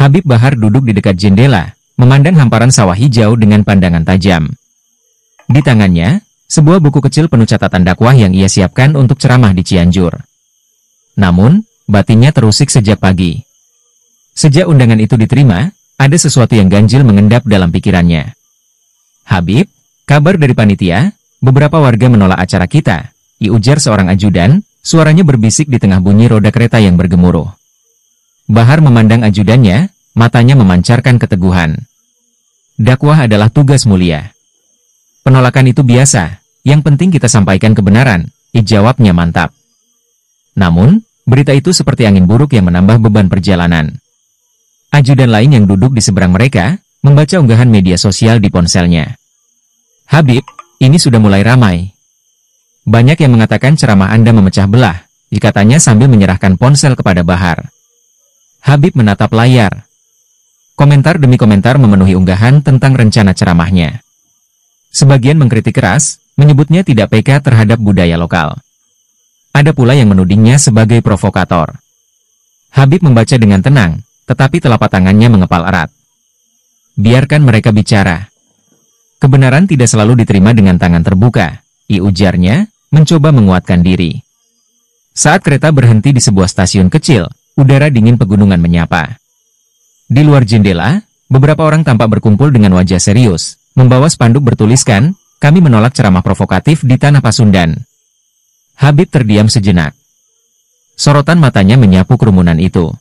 Habib Bahar duduk di dekat jendela, memandang hamparan sawah hijau dengan pandangan tajam. Di tangannya, sebuah buku kecil penuh catatan dakwah yang ia siapkan untuk ceramah di Cianjur. Namun, batinnya terusik sejak pagi. Sejak undangan itu diterima, ada sesuatu yang ganjil mengendap dalam pikirannya. "Habib, kabar dari panitia, beberapa warga menolak acara kita," ujar seorang ajudan, suaranya berbisik di tengah bunyi roda kereta yang bergemuruh. Bahar memandang ajudannya, matanya memancarkan keteguhan. "Dakwah adalah tugas mulia. Penolakan itu biasa, yang penting kita sampaikan kebenaran," jawabnya mantap. Namun, berita itu seperti angin buruk yang menambah beban perjalanan. Ajudan lain yang duduk di seberang mereka, membaca unggahan media sosial di ponselnya. "Habib, ini sudah mulai ramai. Banyak yang mengatakan ceramah Anda memecah belah," katanya sambil menyerahkan ponsel kepada Bahar. Habib menatap layar. Komentar demi komentar memenuhi unggahan tentang rencana ceramahnya. Sebagian mengkritik keras, menyebutnya tidak peka terhadap budaya lokal. Ada pula yang menudingnya sebagai provokator. Habib membaca dengan tenang, tetapi telapak tangannya mengepal erat. "Biarkan mereka bicara. Kebenaran tidak selalu diterima dengan tangan terbuka," ujarnya, mencoba menguatkan diri. Saat kereta berhenti di sebuah stasiun kecil, udara dingin pegunungan menyapa. Di luar jendela, beberapa orang tampak berkumpul dengan wajah serius, membawa spanduk bertuliskan, "Kami menolak ceramah provokatif di Tanah Pasundan." Habib terdiam sejenak. Sorotan matanya menyapu kerumunan itu.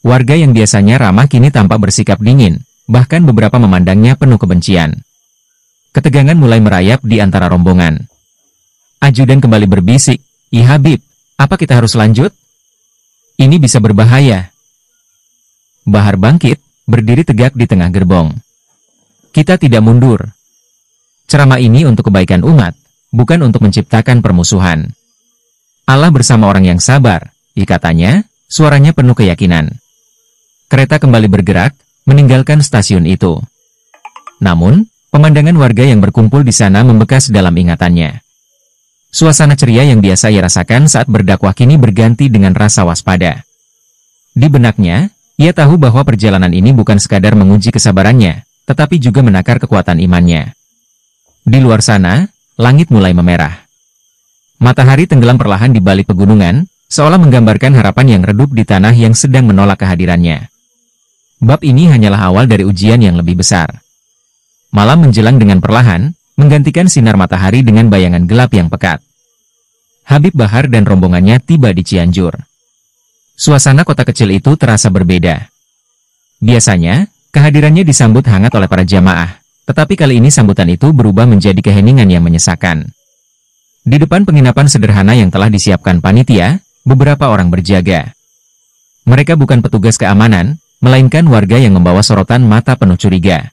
Warga yang biasanya ramah kini tampak bersikap dingin, bahkan beberapa memandangnya penuh kebencian. Ketegangan mulai merayap di antara rombongan. Ajudan kembali berbisik, Habib, apa kita harus lanjut? Ini bisa berbahaya." Bahar bangkit, berdiri tegak di tengah gerbong. "Kita tidak mundur. Ceramah ini untuk kebaikan umat, bukan untuk menciptakan permusuhan. Allah bersama orang yang sabar," katanya, suaranya penuh keyakinan. Kereta kembali bergerak, meninggalkan stasiun itu. Namun, pemandangan warga yang berkumpul di sana membekas dalam ingatannya. Suasana ceria yang biasa ia rasakan saat berdakwah kini berganti dengan rasa waspada. Di benaknya, ia tahu bahwa perjalanan ini bukan sekadar menguji kesabarannya, tetapi juga menakar kekuatan imannya. Di luar sana, langit mulai memerah. Matahari tenggelam perlahan di balik pegunungan, seolah menggambarkan harapan yang redup di tanah yang sedang menolak kehadirannya. Bab ini hanyalah awal dari ujian yang lebih besar. Malam menjelang dengan perlahan, menggantikan sinar matahari dengan bayangan gelap yang pekat. Habib Bahar dan rombongannya tiba di Cianjur. Suasana kota kecil itu terasa berbeda. Biasanya, kehadirannya disambut hangat oleh para jamaah, tetapi kali ini sambutan itu berubah menjadi keheningan yang menyesakan. Di depan penginapan sederhana yang telah disiapkan panitia, beberapa orang berjaga. Mereka bukan petugas keamanan, melainkan warga yang membawa sorotan mata penuh curiga.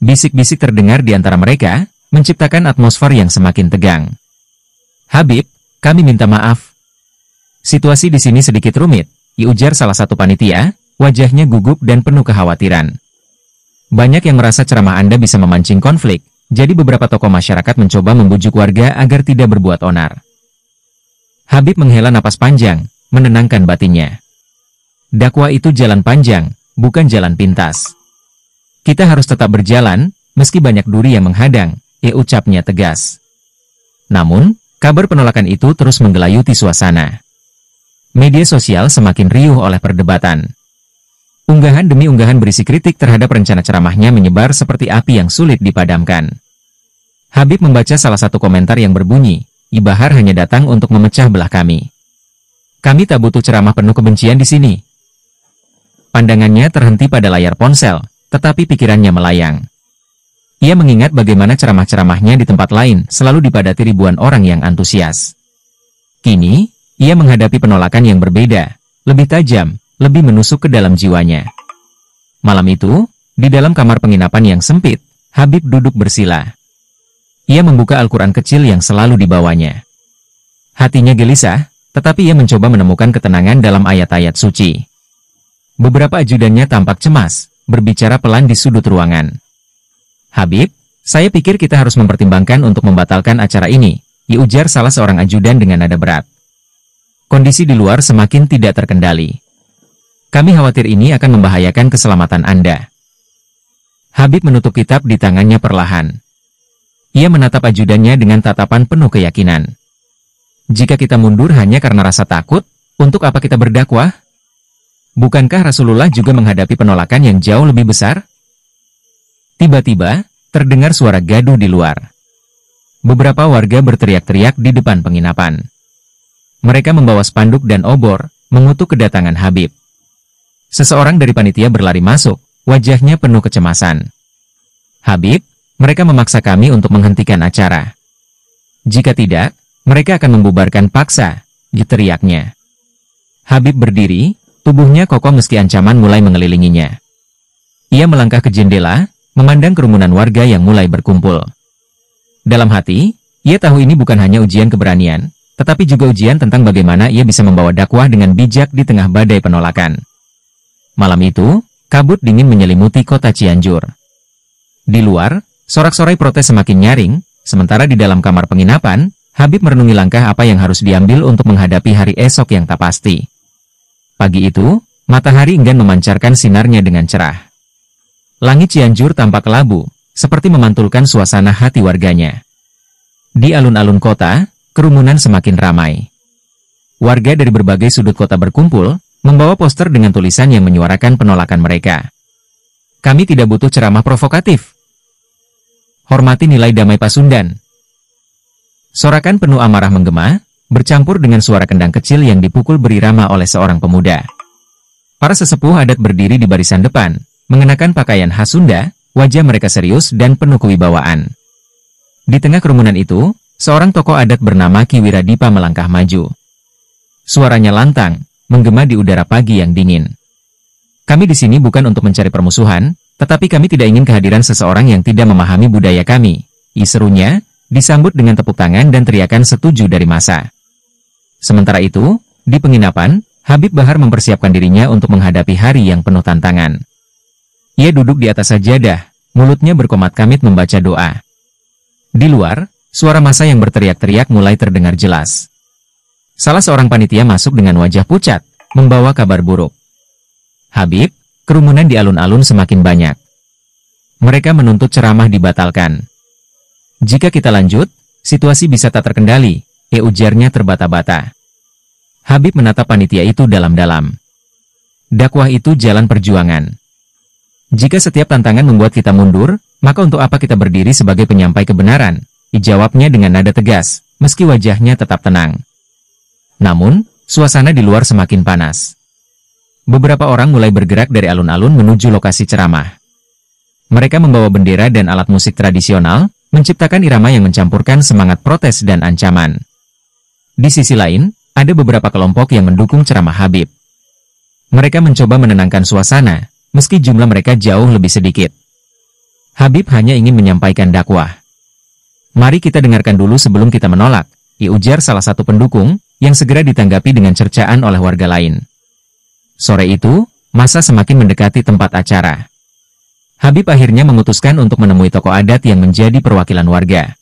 Bisik-bisik terdengar di antara mereka, menciptakan atmosfer yang semakin tegang. "Habib, kami minta maaf. Situasi di sini sedikit rumit," ujar salah satu panitia, wajahnya gugup dan penuh kekhawatiran. "Banyak yang merasa ceramah Anda bisa memancing konflik, jadi beberapa tokoh masyarakat mencoba membujuk warga agar tidak berbuat onar." Habib menghela napas panjang, menenangkan batinnya. Dakwah itu jalan panjang, bukan jalan pintas. Kita harus tetap berjalan, meski banyak duri yang menghadang, ucapnya tegas. Namun, kabar penolakan itu terus menggelayuti suasana. Media sosial semakin riuh oleh perdebatan. Unggahan demi unggahan berisi kritik terhadap rencana ceramahnya menyebar seperti api yang sulit dipadamkan. Habib membaca salah satu komentar yang berbunyi, "Bahar hanya datang untuk memecah belah kami. Kami tak butuh ceramah penuh kebencian di sini." Pandangannya terhenti pada layar ponsel, tetapi pikirannya melayang. Ia mengingat bagaimana ceramah-ceramahnya di tempat lain selalu dipadati ribuan orang yang antusias. Kini, ia menghadapi penolakan yang berbeda, lebih tajam, lebih menusuk ke dalam jiwanya. Malam itu, di dalam kamar penginapan yang sempit, Habib duduk bersila. Ia membuka Al-Quran kecil yang selalu dibawanya. Hatinya gelisah, tetapi ia mencoba menemukan ketenangan dalam ayat-ayat suci. Beberapa ajudannya tampak cemas, berbicara pelan di sudut ruangan. "Habib, saya pikir kita harus mempertimbangkan untuk membatalkan acara ini," ujar salah seorang ajudan dengan nada berat. Kondisi di luar semakin tidak terkendali. Kami khawatir ini akan membahayakan keselamatan Anda. Habib menutup kitab di tangannya perlahan. Ia menatap ajudannya dengan tatapan penuh keyakinan. Jika kita mundur hanya karena rasa takut, untuk apa kita berdakwah? Bukankah Rasulullah juga menghadapi penolakan yang jauh lebih besar? Tiba-tiba, terdengar suara gaduh di luar. Beberapa warga berteriak-teriak di depan penginapan. Mereka membawa spanduk dan obor, mengutuk kedatangan Habib. Seseorang dari panitia berlari masuk, wajahnya penuh kecemasan. Habib, mereka memaksa kami untuk menghentikan acara. Jika tidak, mereka akan membubarkan paksa, teriaknya. Habib berdiri, tubuhnya kokoh meski ancaman mulai mengelilinginya. Ia melangkah ke jendela, memandang kerumunan warga yang mulai berkumpul. Dalam hati, ia tahu ini bukan hanya ujian keberanian, tetapi juga ujian tentang bagaimana ia bisa membawa dakwah dengan bijak di tengah badai penolakan. Malam itu, kabut dingin menyelimuti kota Cianjur. Di luar, sorak-sorai protes semakin nyaring, sementara di dalam kamar penginapan, Habib merenungi langkah apa yang harus diambil untuk menghadapi hari esok yang tak pasti. Pagi itu, matahari enggan memancarkan sinarnya dengan cerah. Langit Cianjur tampak kelabu, seperti memantulkan suasana hati warganya. Di alun-alun kota, kerumunan semakin ramai. Warga dari berbagai sudut kota berkumpul, membawa poster dengan tulisan yang menyuarakan penolakan mereka. Kami tidak butuh ceramah provokatif. Hormati nilai damai Pasundan. Sorakan penuh amarah menggema, bercampur dengan suara kendang kecil yang dipukul berirama oleh seorang pemuda. Para sesepuh adat berdiri di barisan depan, mengenakan pakaian khas Sunda, wajah mereka serius dan penuh kewibawaan. Di tengah kerumunan itu, seorang tokoh adat bernama Ki Wiradipa melangkah maju. Suaranya lantang, menggema di udara pagi yang dingin. Kami di sini bukan untuk mencari permusuhan, tetapi kami tidak ingin kehadiran seseorang yang tidak memahami budaya kami. Serunya, disambut dengan tepuk tangan dan teriakan setuju dari massa. Sementara itu, di penginapan, Habib Bahar mempersiapkan dirinya untuk menghadapi hari yang penuh tantangan. Ia duduk di atas sajadah, mulutnya berkomat kamit membaca doa. Di luar, suara massa yang berteriak-teriak mulai terdengar jelas. Salah seorang panitia masuk dengan wajah pucat, membawa kabar buruk. Habib, kerumunan di alun-alun semakin banyak. Mereka menuntut ceramah dibatalkan. Jika kita lanjut, situasi bisa tak terkendali, ujarnya terbata-bata. Habib menatap panitia itu dalam-dalam. Dakwah itu jalan perjuangan. Jika setiap tantangan membuat kita mundur, maka untuk apa kita berdiri sebagai penyampai kebenaran? Jawabnya dengan nada tegas, meski wajahnya tetap tenang. Namun, suasana di luar semakin panas. Beberapa orang mulai bergerak dari alun-alun menuju lokasi ceramah. Mereka membawa bendera dan alat musik tradisional, menciptakan irama yang mencampurkan semangat protes dan ancaman. Di sisi lain, ada beberapa kelompok yang mendukung ceramah Habib. Mereka mencoba menenangkan suasana, meski jumlah mereka jauh lebih sedikit. Habib hanya ingin menyampaikan dakwah. Mari kita dengarkan dulu sebelum kita menolak, ujar salah satu pendukung, yang segera ditanggapi dengan cercaan oleh warga lain. Sore itu, massa semakin mendekati tempat acara. Habib akhirnya memutuskan untuk menemui tokoh adat yang menjadi perwakilan warga.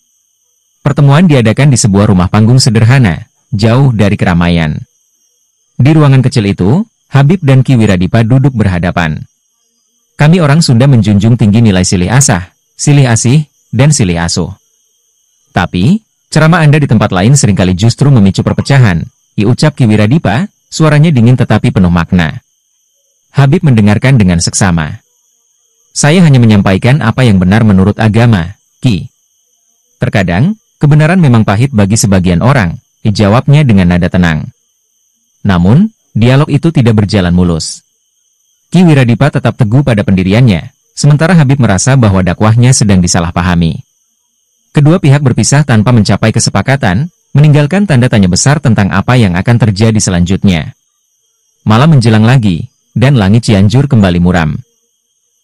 Pertemuan diadakan di sebuah rumah panggung sederhana, jauh dari keramaian. Di ruangan kecil itu, Habib dan Ki Wiradipa duduk berhadapan. Kami orang Sunda menjunjung tinggi nilai silih asah, silih asih, dan silih asuh. Tapi, ceramah Anda di tempat lain seringkali justru memicu perpecahan, ucap Ki Wiradipa, suaranya dingin tetapi penuh makna. Habib mendengarkan dengan seksama. Saya hanya menyampaikan apa yang benar menurut agama, Ki. Terkadang, kebenaran memang pahit bagi sebagian orang, jawabnya dengan nada tenang. Namun, dialog itu tidak berjalan mulus. Ki Wiradipa tetap teguh pada pendiriannya, sementara Habib merasa bahwa dakwahnya sedang disalahpahami. Kedua pihak berpisah tanpa mencapai kesepakatan, meninggalkan tanda tanya besar tentang apa yang akan terjadi selanjutnya. Malam menjelang lagi, dan langit Cianjur kembali muram.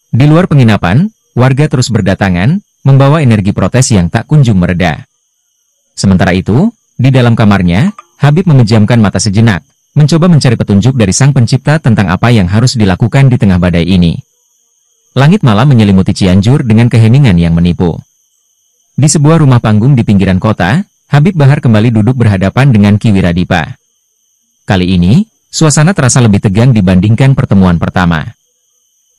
Di luar penginapan, warga terus berdatangan, membawa energi protes yang tak kunjung mereda. Sementara itu, di dalam kamarnya, Habib memejamkan mata sejenak, mencoba mencari petunjuk dari Sang Pencipta tentang apa yang harus dilakukan di tengah badai ini. Langit malam menyelimuti Cianjur dengan keheningan yang menipu. Di sebuah rumah panggung di pinggiran kota, Habib Bahar kembali duduk berhadapan dengan Ki Wiradipa. Kali ini, suasana terasa lebih tegang dibandingkan pertemuan pertama.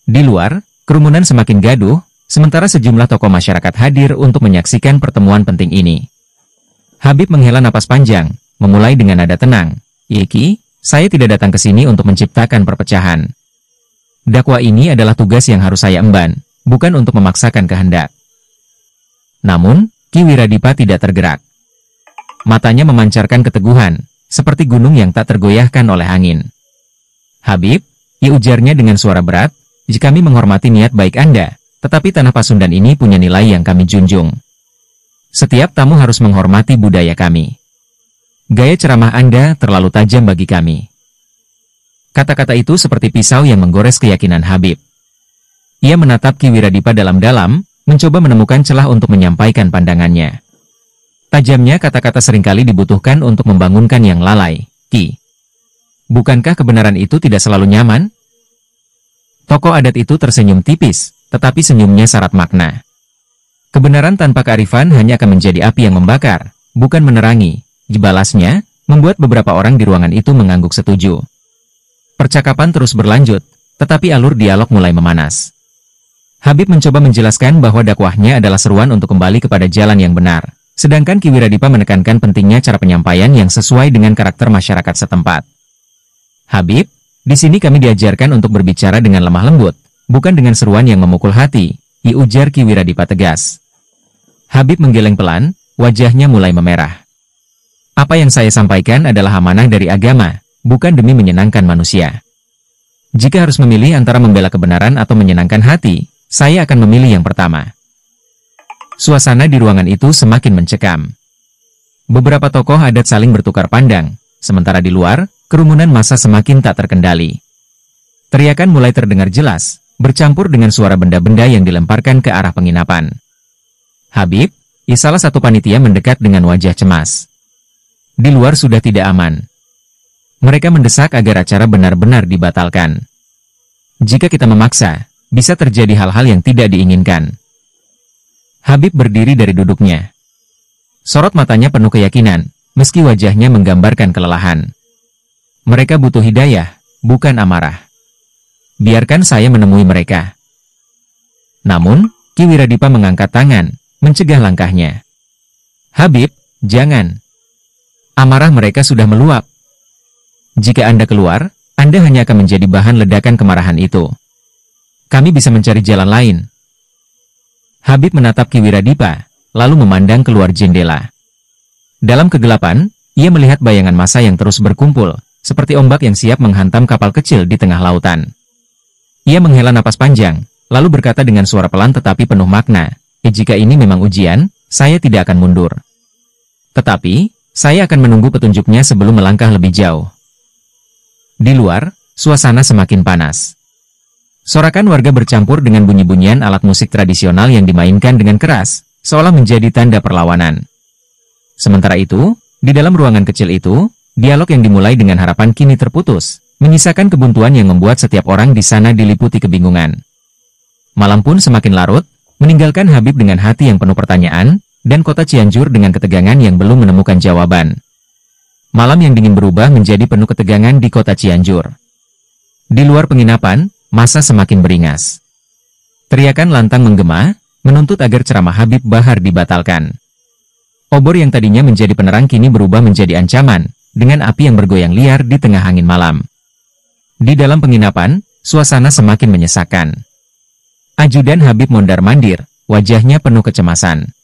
Di luar, kerumunan semakin gaduh, sementara sejumlah tokoh masyarakat hadir untuk menyaksikan pertemuan penting ini. Habib menghela napas panjang, memulai dengan nada tenang. "Iki, saya tidak datang ke sini untuk menciptakan perpecahan. Dakwah ini adalah tugas yang harus saya emban, bukan untuk memaksakan kehendak." Namun, Ki Wiradipa tidak tergerak. Matanya memancarkan keteguhan, seperti gunung yang tak tergoyahkan oleh angin. "Habib," ujarnya dengan suara berat, "jika kami menghormati niat baik Anda, tetapi tanah Pasundan ini punya nilai yang kami junjung. Setiap tamu harus menghormati budaya kami. Gaya ceramah Anda terlalu tajam bagi kami." Kata-kata itu seperti pisau yang menggores keyakinan Habib. Ia menatap Ki Wiradipa dalam-dalam, mencoba menemukan celah untuk menyampaikan pandangannya. Tajamnya kata-kata seringkali dibutuhkan untuk membangunkan yang lalai. "Ki, bukankah kebenaran itu tidak selalu nyaman?" Tokoh adat itu tersenyum tipis, tetapi senyumnya syarat makna. "Kebenaran tanpa kearifan hanya akan menjadi api yang membakar, bukan menerangi," balasnya, membuat beberapa orang di ruangan itu mengangguk setuju. Percakapan terus berlanjut, tetapi alur dialog mulai memanas. Habib mencoba menjelaskan bahwa dakwahnya adalah seruan untuk kembali kepada jalan yang benar. Sedangkan Ki Wiradipa menekankan pentingnya cara penyampaian yang sesuai dengan karakter masyarakat setempat. "Habib, di sini kami diajarkan untuk berbicara dengan lemah lembut, bukan dengan seruan yang memukul hati," ujar Ki Wiradipa tegas. Habib menggeleng pelan, wajahnya mulai memerah. "Apa yang saya sampaikan adalah amanah dari agama, bukan demi menyenangkan manusia. Jika harus memilih antara membela kebenaran atau menyenangkan hati, saya akan memilih yang pertama." Suasana di ruangan itu semakin mencekam. Beberapa tokoh adat saling bertukar pandang, sementara di luar, kerumunan massa semakin tak terkendali. Teriakan mulai terdengar jelas, bercampur dengan suara benda-benda yang dilemparkan ke arah penginapan. "Habib," salah satu panitia mendekat dengan wajah cemas. "Di luar sudah tidak aman. Mereka mendesak agar acara benar-benar dibatalkan. Jika kita memaksa, bisa terjadi hal-hal yang tidak diinginkan." Habib berdiri dari duduknya. Sorot matanya penuh keyakinan, meski wajahnya menggambarkan kelelahan. "Mereka butuh hidayah, bukan amarah. Biarkan saya menemui mereka." Namun, Ki Wiradipa mengangkat tangan, mencegah langkahnya. "Habib, jangan. Amarah mereka sudah meluap. Jika Anda keluar, Anda hanya akan menjadi bahan ledakan kemarahan itu. Kami bisa mencari jalan lain." Habib menatap Ki Wiradipa, lalu memandang keluar jendela. Dalam kegelapan, ia melihat bayangan massa yang terus berkumpul, seperti ombak yang siap menghantam kapal kecil di tengah lautan. Ia menghela napas panjang, lalu berkata dengan suara pelan tetapi penuh makna, "Jika ini memang ujian, saya tidak akan mundur. Tetapi, saya akan menunggu petunjuknya sebelum melangkah lebih jauh." Di luar, suasana semakin panas. Sorakan warga bercampur dengan bunyi-bunyian alat musik tradisional yang dimainkan dengan keras, seolah menjadi tanda perlawanan. Sementara itu, di dalam ruangan kecil itu, dialog yang dimulai dengan harapan kini terputus, menyisakan kebuntuan yang membuat setiap orang di sana diliputi kebingungan. Malam pun semakin larut, meninggalkan Habib dengan hati yang penuh pertanyaan, dan kota Cianjur dengan ketegangan yang belum menemukan jawaban. Malam yang dingin berubah menjadi penuh ketegangan di kota Cianjur. Di luar penginapan, massa semakin beringas. Teriakan lantang menggema, menuntut agar ceramah Habib Bahar dibatalkan. Obor yang tadinya menjadi penerang kini berubah menjadi ancaman, dengan api yang bergoyang liar di tengah angin malam. Di dalam penginapan, suasana semakin menyesakan. Ajudan Habib mondar-mandir, wajahnya penuh kecemasan.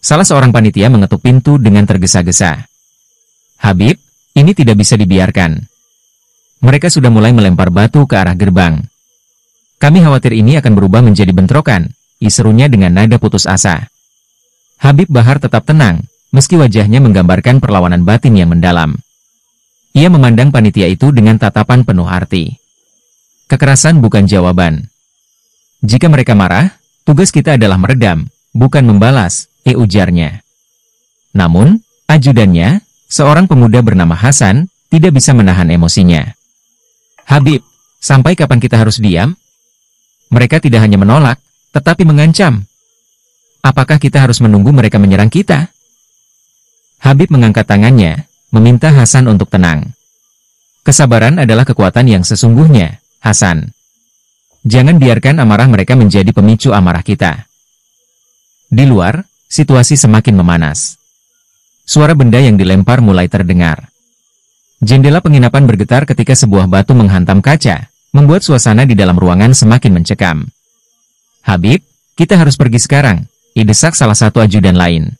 Salah seorang panitia mengetuk pintu dengan tergesa-gesa. "Habib, ini tidak bisa dibiarkan. Mereka sudah mulai melempar batu ke arah gerbang. Kami khawatir ini akan berubah menjadi bentrokan," serunya dengan nada putus asa. Habib Bahar tetap tenang, meski wajahnya menggambarkan perlawanan batin yang mendalam. Ia memandang panitia itu dengan tatapan penuh arti. "Kekerasan bukan jawaban. Jika mereka marah, tugas kita adalah meredam, bukan membalas," ujarnya. Namun, ajudannya, seorang pemuda bernama Hasan, tidak bisa menahan emosinya. "Habib, sampai kapan kita harus diam? Mereka tidak hanya menolak, tetapi mengancam. Apakah kita harus menunggu mereka menyerang kita?" Habib mengangkat tangannya, meminta Hasan untuk tenang. Kesabaran adalah kekuatan yang sesungguhnya, Hasan. Jangan biarkan amarah mereka menjadi pemicu amarah kita. Di luar, situasi semakin memanas. Suara benda yang dilempar mulai terdengar. Jendela penginapan bergetar ketika sebuah batu menghantam kaca, membuat suasana di dalam ruangan semakin mencekam. Habib, kita harus pergi sekarang, desak salah satu ajudan lain.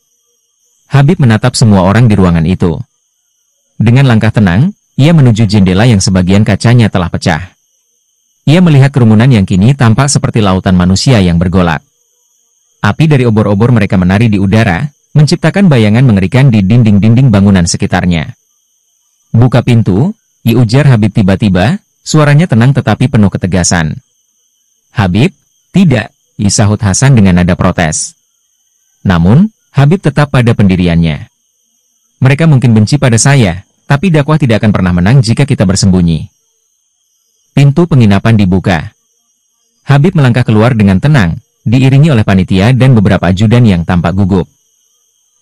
Habib menatap semua orang di ruangan itu. Dengan langkah tenang, ia menuju jendela yang sebagian kacanya telah pecah. Ia melihat kerumunan yang kini tampak seperti lautan manusia yang bergolak. Api dari obor-obor mereka menari di udara, menciptakan bayangan mengerikan di dinding-dinding bangunan sekitarnya. Buka pintu, ujar Habib tiba-tiba, suaranya tenang tetapi penuh ketegasan. Habib, tidak, sahut Hasan dengan nada protes. Namun, Habib tetap pada pendiriannya. Mereka mungkin benci pada saya, tapi dakwah tidak akan pernah menang jika kita bersembunyi. Pintu penginapan dibuka. Habib melangkah keluar dengan tenang, diiringi oleh panitia dan beberapa ajudan yang tampak gugup.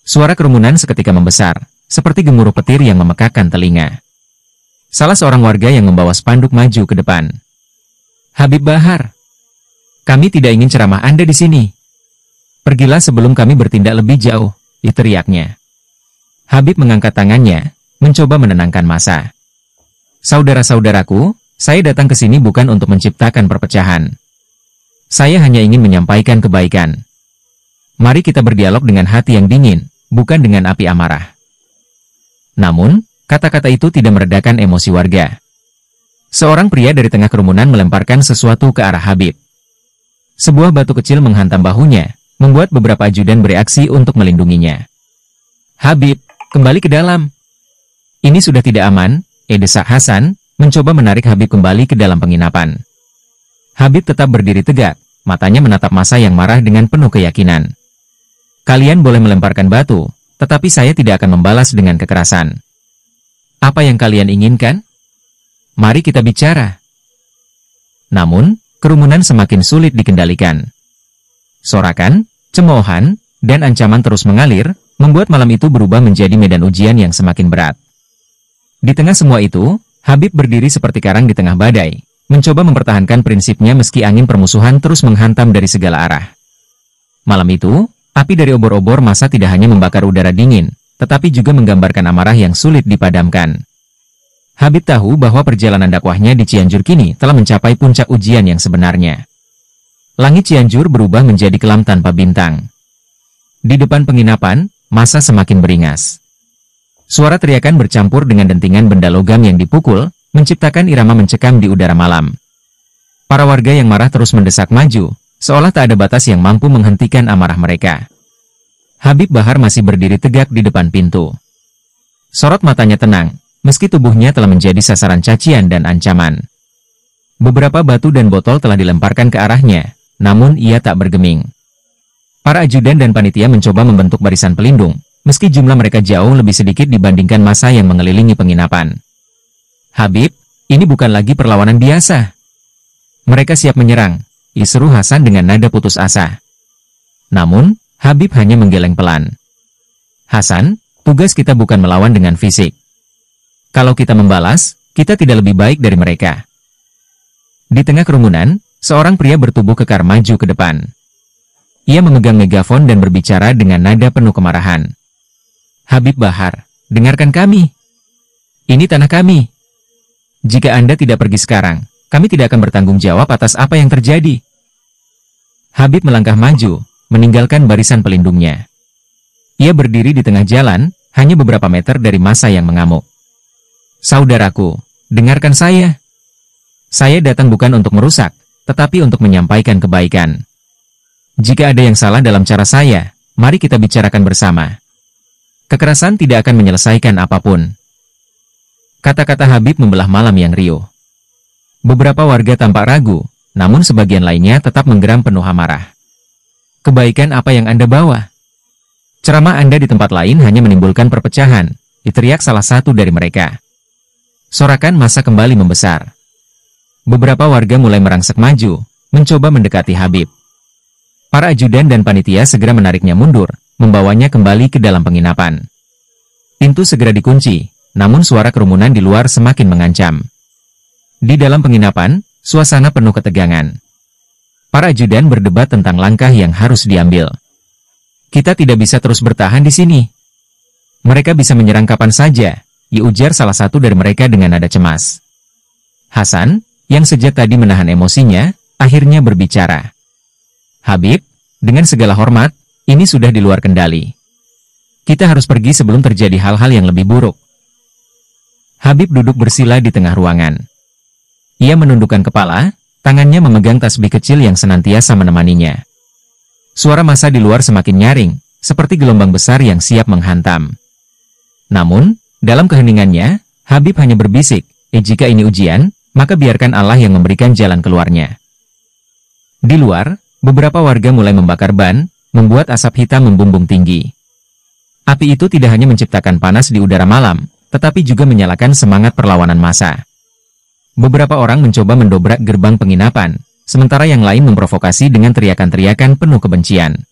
Suara kerumunan seketika membesar, seperti gemuruh petir yang memekakkan telinga. Salah seorang warga yang membawa spanduk maju ke depan. Habib Bahar, kami tidak ingin ceramah Anda di sini. Pergilah sebelum kami bertindak lebih jauh, teriaknya. Habib mengangkat tangannya, mencoba menenangkan massa. Saudara-saudaraku, saya datang ke sini bukan untuk menciptakan perpecahan. Saya hanya ingin menyampaikan kebaikan. Mari kita berdialog dengan hati yang dingin, bukan dengan api amarah. Namun, kata-kata itu tidak meredakan emosi warga. Seorang pria dari tengah kerumunan melemparkan sesuatu ke arah Habib. Sebuah batu kecil menghantam bahunya, membuat beberapa ajudan bereaksi untuk melindunginya. Habib, kembali ke dalam. Ini sudah tidak aman, desak Hasan, mencoba menarik Habib kembali ke dalam penginapan. Habib tetap berdiri tegak, matanya menatap massa yang marah dengan penuh keyakinan. Kalian boleh melemparkan batu, tetapi saya tidak akan membalas dengan kekerasan. Apa yang kalian inginkan? Mari kita bicara. Namun, kerumunan semakin sulit dikendalikan. Sorakan, cemoohan, dan ancaman terus mengalir, membuat malam itu berubah menjadi medan ujian yang semakin berat. Di tengah semua itu, Habib berdiri seperti karang di tengah badai, mencoba mempertahankan prinsipnya meski angin permusuhan terus menghantam dari segala arah. Malam itu, api dari obor-obor massa tidak hanya membakar udara dingin, tetapi juga menggambarkan amarah yang sulit dipadamkan. Habib tahu bahwa perjalanan dakwahnya di Cianjur kini telah mencapai puncak ujian yang sebenarnya. Langit Cianjur berubah menjadi kelam tanpa bintang. Di depan penginapan, massa semakin beringas. Suara teriakan bercampur dengan dentingan benda logam yang dipukul, menciptakan irama mencekam di udara malam. Para warga yang marah terus mendesak maju, seolah tak ada batas yang mampu menghentikan amarah mereka. Habib Bahar masih berdiri tegak di depan pintu. Sorot matanya tenang, meski tubuhnya telah menjadi sasaran cacian dan ancaman. Beberapa batu dan botol telah dilemparkan ke arahnya, namun ia tak bergeming. Para ajudan dan panitia mencoba membentuk barisan pelindung, meski jumlah mereka jauh lebih sedikit dibandingkan massa yang mengelilingi penginapan. Habib, ini bukan lagi perlawanan biasa. Mereka siap menyerang, seru Hasan dengan nada putus asa. Namun, Habib hanya menggeleng pelan. Hasan, tugas kita bukan melawan dengan fisik. Kalau kita membalas, kita tidak lebih baik dari mereka. Di tengah kerumunan, seorang pria bertubuh kekar maju ke depan. Ia memegang megafon dan berbicara dengan nada penuh kemarahan. Habib Bahar, dengarkan kami. Ini tanah kami. Jika Anda tidak pergi sekarang, kami tidak akan bertanggung jawab atas apa yang terjadi. Habib melangkah maju, meninggalkan barisan pelindungnya. Ia berdiri di tengah jalan, hanya beberapa meter dari massa yang mengamuk. Saudaraku, dengarkan saya. Saya datang bukan untuk merusak, tetapi untuk menyampaikan kebaikan. Jika ada yang salah dalam cara saya, mari kita bicarakan bersama. Kekerasan tidak akan menyelesaikan apapun. Kata-kata Habib membelah malam yang riuh. Beberapa warga tampak ragu, namun sebagian lainnya tetap menggeram penuh amarah. Kebaikan apa yang Anda bawa? Ceramah Anda di tempat lain hanya menimbulkan perpecahan, teriak salah satu dari mereka. Sorakan massa kembali membesar. Beberapa warga mulai merangsek maju, mencoba mendekati Habib. Para ajudan dan panitia segera menariknya mundur, membawanya kembali ke dalam penginapan. Pintu segera dikunci, namun suara kerumunan di luar semakin mengancam. Di dalam penginapan, suasana penuh ketegangan. Para ajudan berdebat tentang langkah yang harus diambil. Kita tidak bisa terus bertahan di sini. Mereka bisa menyerang kapan saja, ujar salah satu dari mereka dengan nada cemas. Hasan, yang sejak tadi menahan emosinya, akhirnya berbicara. Habib, dengan segala hormat, ini sudah di luar kendali. Kita harus pergi sebelum terjadi hal-hal yang lebih buruk. Habib duduk bersila di tengah ruangan. Ia menundukkan kepala, tangannya memegang tasbih kecil yang senantiasa menemaninya. Suara massa di luar semakin nyaring, seperti gelombang besar yang siap menghantam. Namun, dalam keheningannya, Habib hanya berbisik, jika ini ujian, maka biarkan Allah yang memberikan jalan keluarnya. Di luar, beberapa warga mulai membakar ban, membuat asap hitam membumbung tinggi. Api itu tidak hanya menciptakan panas di udara malam, tetapi juga menyalakan semangat perlawanan massa. Beberapa orang mencoba mendobrak gerbang penginapan, sementara yang lain memprovokasi dengan teriakan-teriakan penuh kebencian.